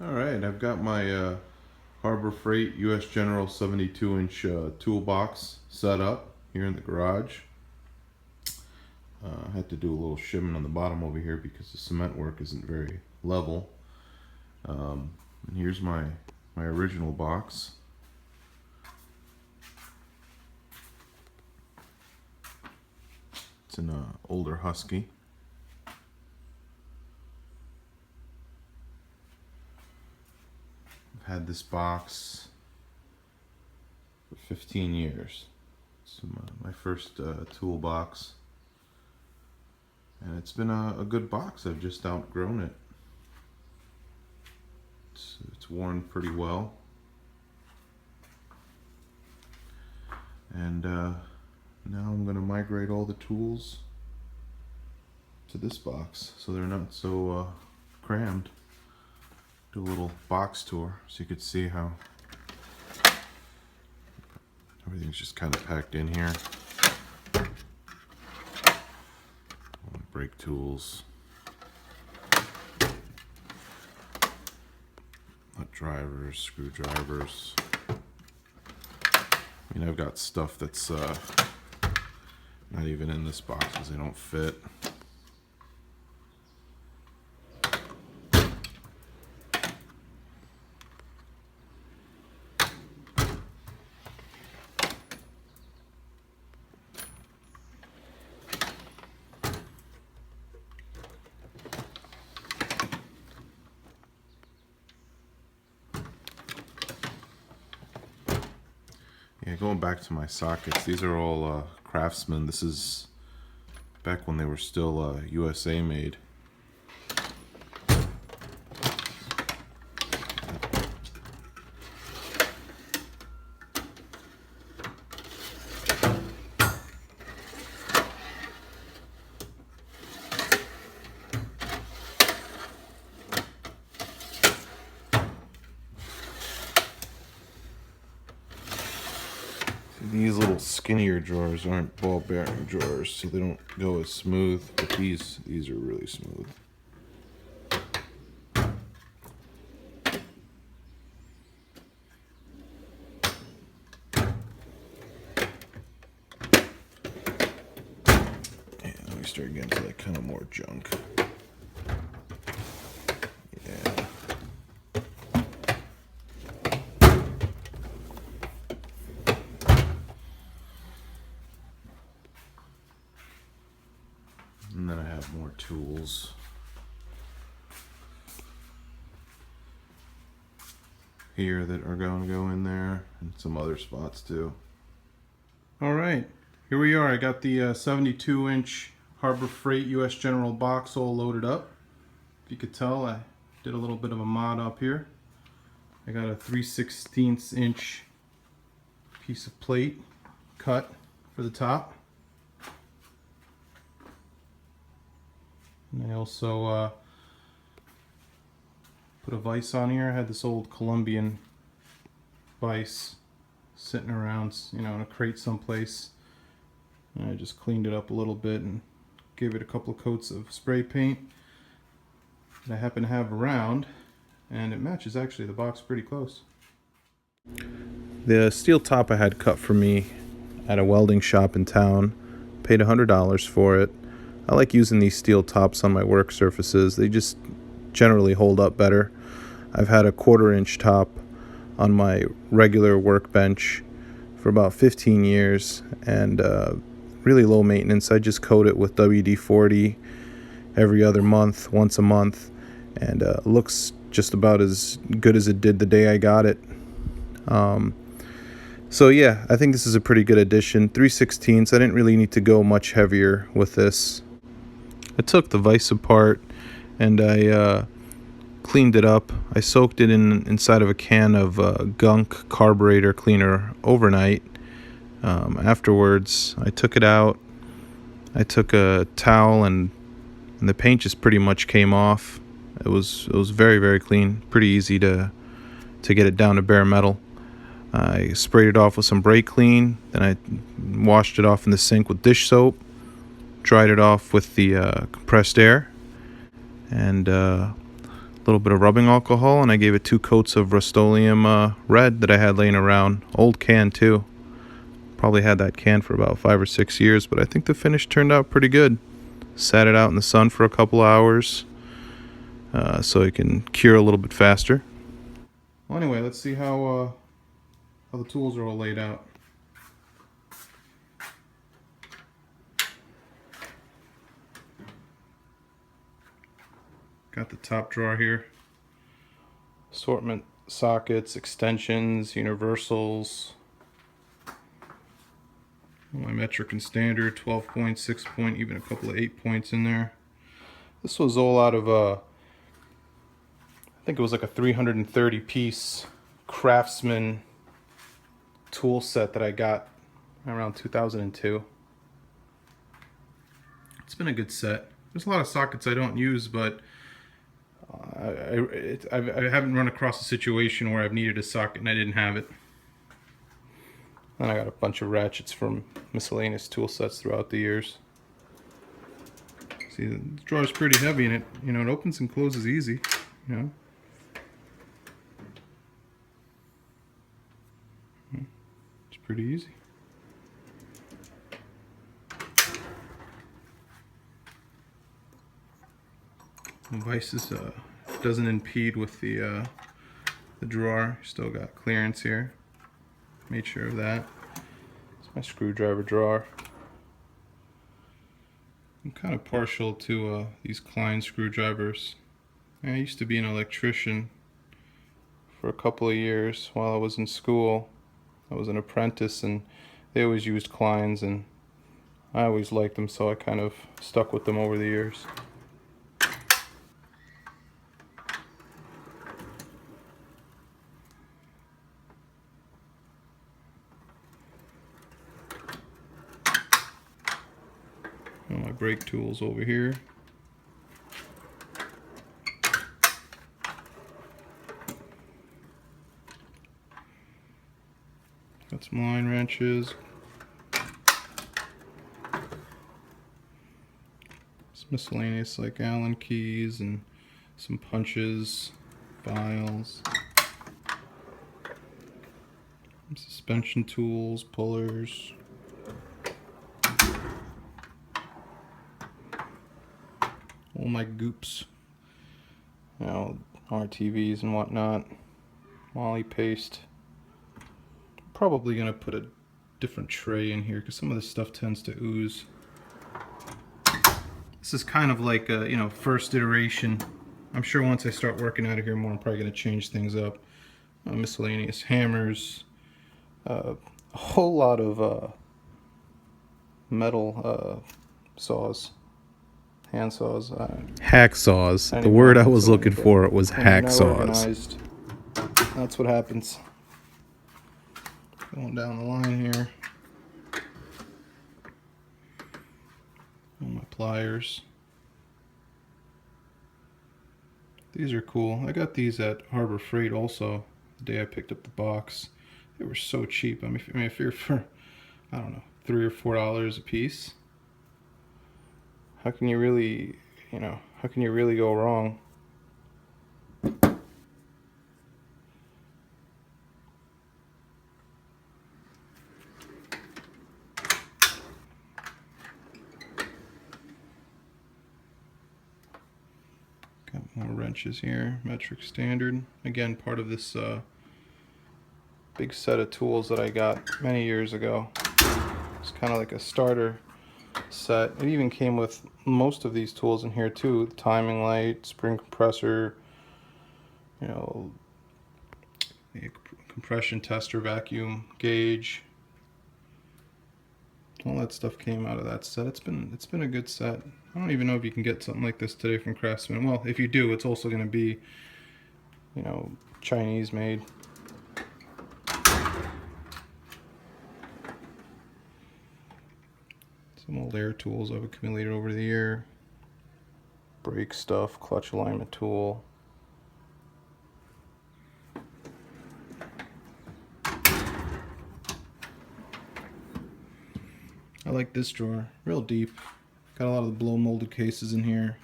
Alright, I've got my Harbor Freight US General 72-inch toolbox set up here in the garage. I had to do a little shimming on the bottom over here because the cement work isn't very level. And here's my original box. It's an older Husky. I've had this box for 15 years. It's my first toolbox. And it's been a good box. I've just outgrown it. It's worn pretty well. And now I'm going to migrate all the tools to this box so they're not so crammed. Do a little box tour so you could see how everything's just kind of packed in here. Brake tools, nut drivers, screwdrivers. I mean, I've got stuff that's not even in this box because they don't fit. Yeah, going back to my sockets, these are all Craftsman. This is back when they were still USA made. These little skinnier drawers aren't ball bearing drawers, so they don't go as smooth, but these are really smooth. And then we start getting to like kind of more junk. Yeah. And then I have more tools here that are going to go in there, and some other spots too. Alright, here we are. I got the 72-inch Harbor Freight US General box all loaded up. If you could tell, I did a little bit of a mod up here. I got a 3/16 inch piece of plate cut for the top. And I also put a vise on here. I had this old Colombian vise sitting around, you know, in a crate someplace. And I just cleaned it up a little bit and gave it a couple of coats of spray paint that I happen to have around, and it matches actually the box pretty close. The steel top I had cut for me at a welding shop in town. Paid $100 for it. I like using these steel tops on my work surfaces. They just generally hold up better. I've had a 1/4 inch top on my regular workbench for about 15 years, and really low maintenance. I just coat it with WD-40 every other month, once a month, and looks just about as good as it did the day I got it. So yeah, I think this is a pretty good addition. 3/16. I didn't really need to go much heavier with this. I took the vise apart and I cleaned it up. I soaked it inside of a can of gunk carburetor cleaner overnight. Afterwards, I took it out. I took a towel and the paint just pretty much came off. It was very, very clean. Pretty easy to get it down to bare metal. I sprayed it off with some brake clean. Then I washed it off in the sink with dish soap. Dried it off with the compressed air, and little bit of rubbing alcohol, and I gave it 2 coats of Rust-Oleum red that I had laying around. Old can too. Probably had that can for about 5 or 6 years, but I think the finish turned out pretty good. Sat it out in the sun for a couple hours so it can cure a little bit faster. Well, anyway, let's see how the tools are all laid out. Got the top drawer here. Assortment sockets, extensions, universals. My metric and standard, 12 point, 6 point, even a couple of 8 points in there. This was all out of I think it was like a 330 piece Craftsman tool set that I got around 2002. It's been a good set. There's a lot of sockets I don't use, but I haven't run across a situation where I've needed a socket and I didn't have it. And I got a bunch of ratchets from miscellaneous tool sets throughout the years. See, the drawer's pretty heavy and it opens and closes easy, It's pretty easy. The vices doesn't impede with the drawer. Still got clearance here. Made sure of that. It's my screwdriver drawer. I'm kind of partial to these Klein screwdrivers. I used to be an electrician for a couple of years while I was in school. I was an apprentice and they always used Kleins and I always liked them, so I kind of stuck with them over the years. My brake tools over here. Got some line wrenches. Some miscellaneous like Allen keys and some punches, files. Some suspension tools, pullers. All my goops, RTVs and whatnot, Molly paste. Probably gonna put a different tray in here because some of this stuff tends to ooze. This is kind of like a first iteration. I'm sure once I start working out of here more, I'm probably gonna change things up. Miscellaneous hammers, a whole lot of metal saws. Hand saws. Hacksaws. The word I was looking for was hacksaws. That's what happens. Going down the line here. All my pliers. These are cool. I got these at Harbor Freight also the day I picked up the box. They were so cheap. I figure for, I don't know, $3 or $4 a piece. How can you really, how can you really go wrong? Got more wrenches here, metric standard. Again, part of this big set of tools that I got many years ago. It's kind of like a starter set. It even came with most of these tools in here too. The timing light, spring compressor, the compression tester, vacuum gauge. All that stuff came out of that set. It's been a good set. I don't even know if you can get something like this today from Craftsman. Well, if you do, it's also going to be, Chinese made. Some old air tools I've accumulated over the year. Brake stuff, clutch alignment tool. I like this drawer, real deep. Got a lot of the blow molded cases in here.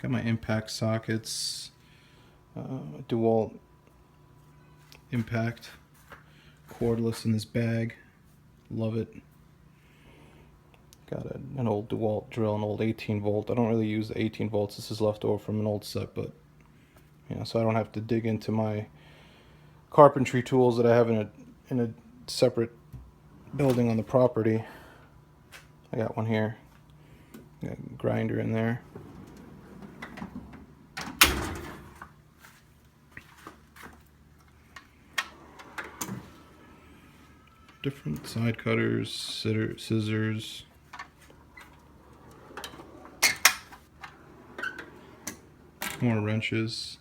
Got my impact sockets, DeWalt impact cordless in this bag. Love it. Got an old DeWalt drill, an old 18 volt. I don't really use the 18 volts. This is left over from an old set, but so I don't have to dig into my carpentry tools that I have in a separate building on the property. I got one here. Got a grinder in there. Different side cutters, scissors. More wrenches.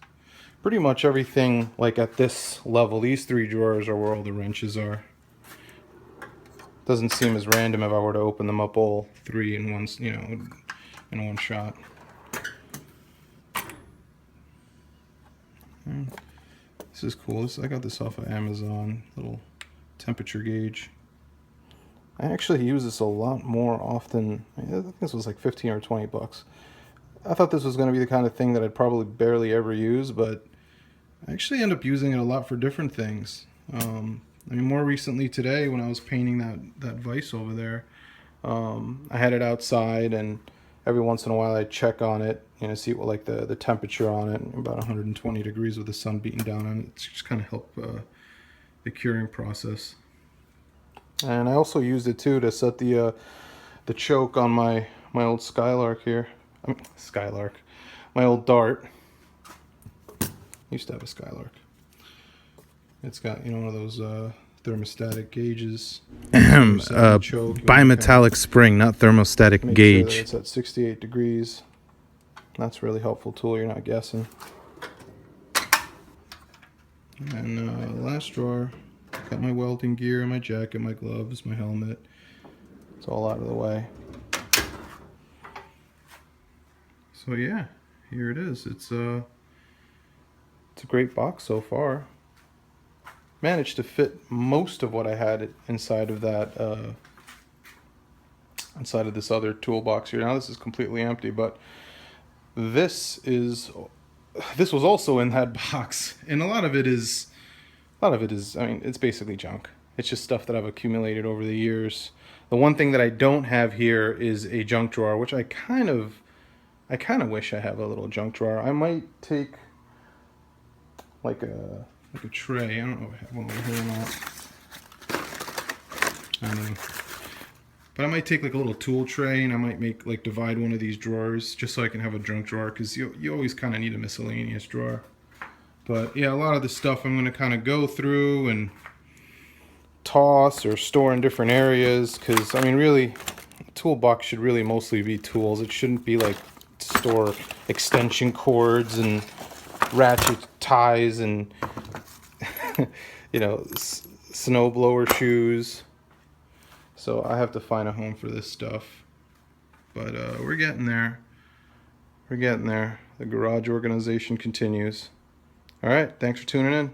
Pretty much everything like at this level. These 3 drawers are where all the wrenches are. Doesn't seem as random if I were to open them up all 3 in one, in one shot. This is cool. I got this off of Amazon. Little temperature gauge. I actually use this a lot more often. I think this was like 15 or 20 bucks. I thought this was going to be the kind of thing that I'd probably barely ever use, but I actually end up using it a lot for different things. I mean, more recently today when I was painting that vise over there, I had it outside, and every once in a while I'd check on it, see what like the temperature on it, about 120 degrees with the sun beating down on it. It's just kind of help the curing process. And I also used it too to set the choke on my old Skylark here. My old Dart. Used to have a Skylark. It's got one of those thermostatic gauges. Bimetallic spring, not thermostatic gauge. Sure it's at 68 degrees. That's a really helpful tool. You're not guessing. And last drawer, got my welding gear, my jacket, my gloves, my helmet. It's all out of the way. So yeah, here it is. It's a great box so far. Managed to fit most of what I had inside of that inside of this other toolbox here. Now this is completely empty, but this was also in that box, and a lot of it is I mean, it's basically junk. It's just stuff that I've accumulated over the years. The one thing that I don't have here is a junk drawer, which I kind of wish I have a little junk drawer. I might take like a tray. I don't know if I have one over here or not. I don't know. But I might take like a little tool tray, and I might divide one of these drawers just so I can have a junk drawer, because you always kind of need a miscellaneous drawer. But yeah, a lot of the stuff I'm going to kind of go through and toss or store in different areas, because I mean, really, a toolbox should really mostly be tools. It shouldn't be like store extension cords and ratchet ties and snowblower shoes. So I have to find a home for this stuff. But we're getting there. We're getting there. The garage organization continues. All right, thanks for tuning in.